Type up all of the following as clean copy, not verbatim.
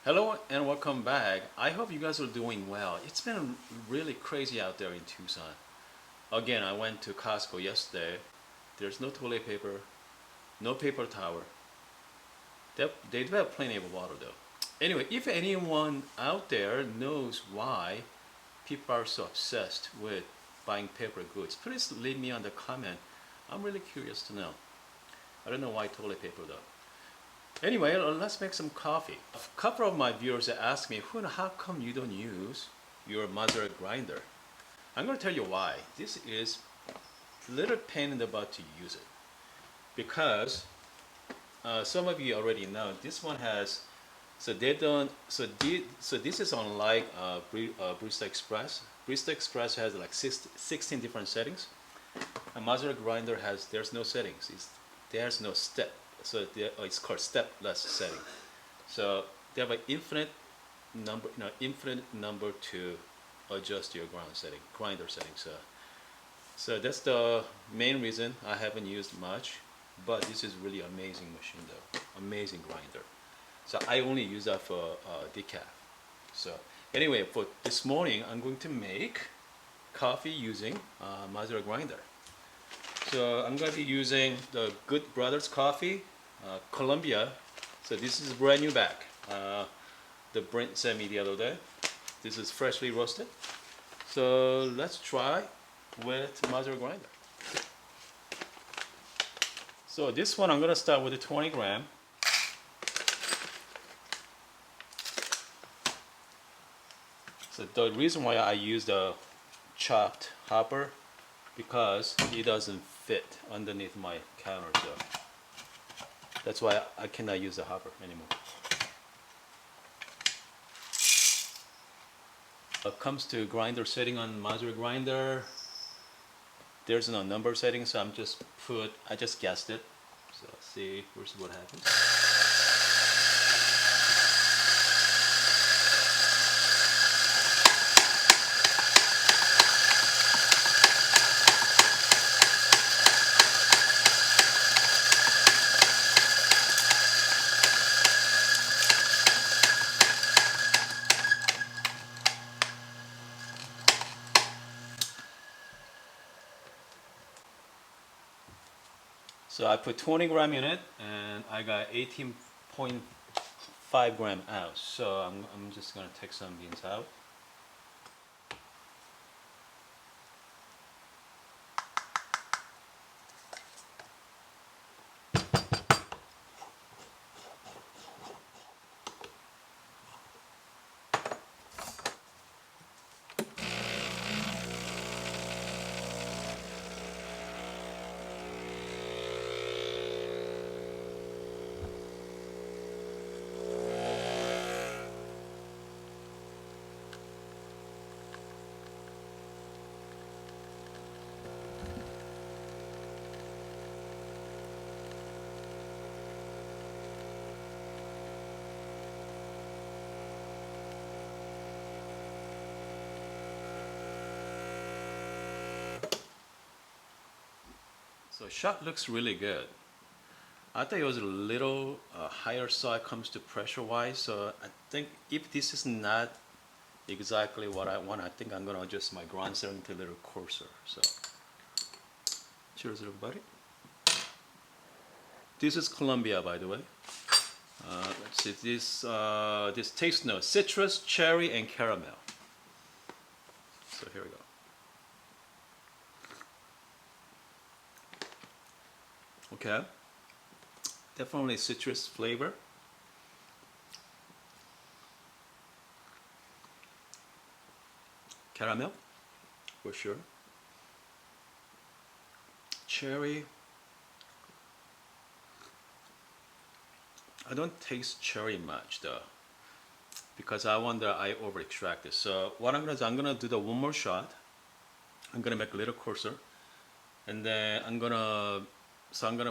Hello and welcome back. I hope you guys are doing well. It's been really crazy out there in Tucson. Again, I went to Costco yesterday. There's no toilet paper, no paper towel. They do have plenty of water though. Anyway, if anyone out there knows why people are so obsessed with buying paper goods, please leave me on the comment. I'm really curious to know. I don't know why toilet paper though. Anyway, let's make some coffee. A couple of my viewers asked me, Hun, how come you don't use your Mazzer grinder? I'm going to tell you why. This is a little pain in the butt to use it. Because some of you already know, this one has, so they don't, so this is unlike Barista Express. Barista Express has like 16 different settings. A Mazzer grinder has, there's no settings. There's no step. So it's called stepless setting. So they have an infinite number to adjust your grinder setting. So that's the main reason I haven't used much. But this is really amazing machine though, amazing grinder. So I only use that for decaf. So anyway, for this morning, I'm going to make coffee using Mazzer grinder. So I'm going to be using the Good Brothers coffee, Colombia. So this is a brand new bag. The Brent sent me the other day. This is freshly roasted. So let's try with Mazzer grinder. So this one I'm going to start with a 20 gram. So the reason why I use the chopped hopper because it doesn't fit underneath my counter, so that's why I cannot use the hopper anymore. When it comes to grinder setting on Mazzer grinder, there's no number setting, so I just guessed it. So let's see what happens. So I put 20 gram in it, and I got 18.5 gram out. So I'm just gonna take some beans out. So shot looks really good. I thought it was a little higher side comes to pressure wise. So I think if this is not exactly what I want, I think I'm gonna adjust my grind setting to a little coarser. So cheers everybody. This is Colombia, by the way. Let's see, this taste note, citrus, cherry, and caramel. So here we go. Okay, definitely citrus flavor. Caramel, for sure. Cherry. I don't taste cherry much though, because I wonder I over extracted. So what I'm gonna do, I'm gonna do the one more shot. I'm gonna make a little coarser, and then I'm gonna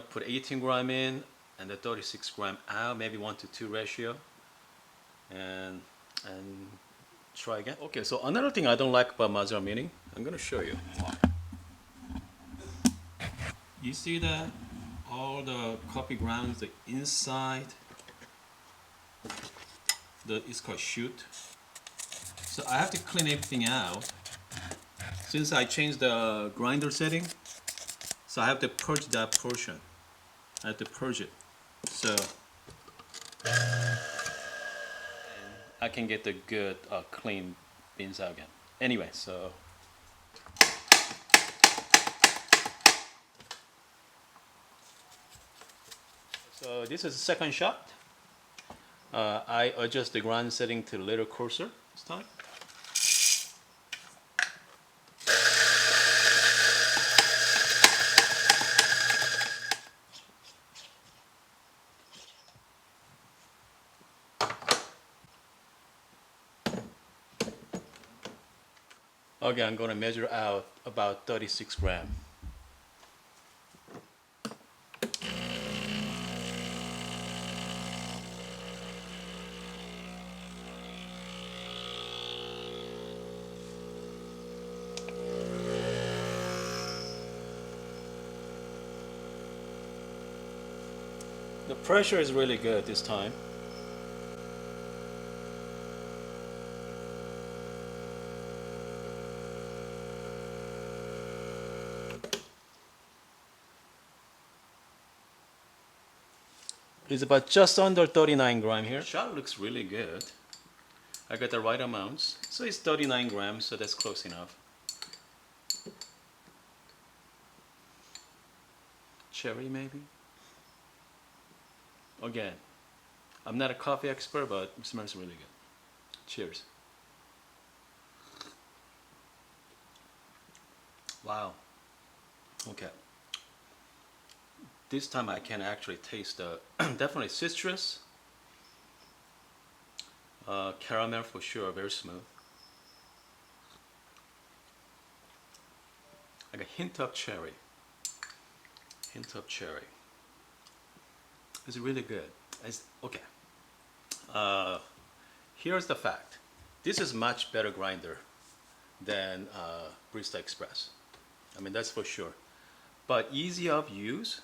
put 18 gram in and the 36 gram out, maybe 1:2 ratio, and try again. Okay, so another thing I don't like about Mazzer Mini, I'm gonna show you. You see that all the coffee grounds, the inside, it's called chute. So I have to clean everything out. Since I changed the grinder setting, so I have to purge that portion. I have to purge it. So I can get the good clean beans out again. Anyway, so this is the second shot. I adjust the grind setting to a little coarser this time. Okay, I'm going to measure out about 36 grams. The pressure is really good this time. It's about just under 39 grams here. Shot looks really good. I got the right amounts. So it's 39 grams, so that's close enough. Cherry maybe? Again, I'm not a coffee expert, but it smells really good. Cheers. Wow. Okay. This time I can actually taste the definitely citrus, caramel for sure, very smooth. Like a hint of cherry. Hint of cherry. It's really good. Okay. Here's the fact. This is much better grinder than Barista Express. I mean, that's for sure. But easy of use.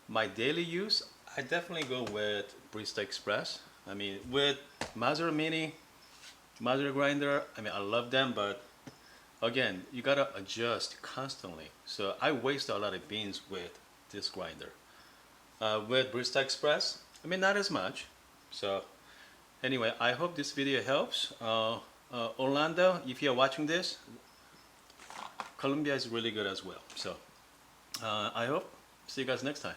My daily use, I definitely go with Barista Express. I mean, with Mazzer Mini, Mazzer Grinder, I mean, I love them, but again, you gotta adjust constantly. So I waste a lot of beans with this grinder. With Barista Express, I mean, not as much. So anyway, I hope this video helps. Orlando, if you're watching this, Colombia is really good as well. So I hope, see you guys next time.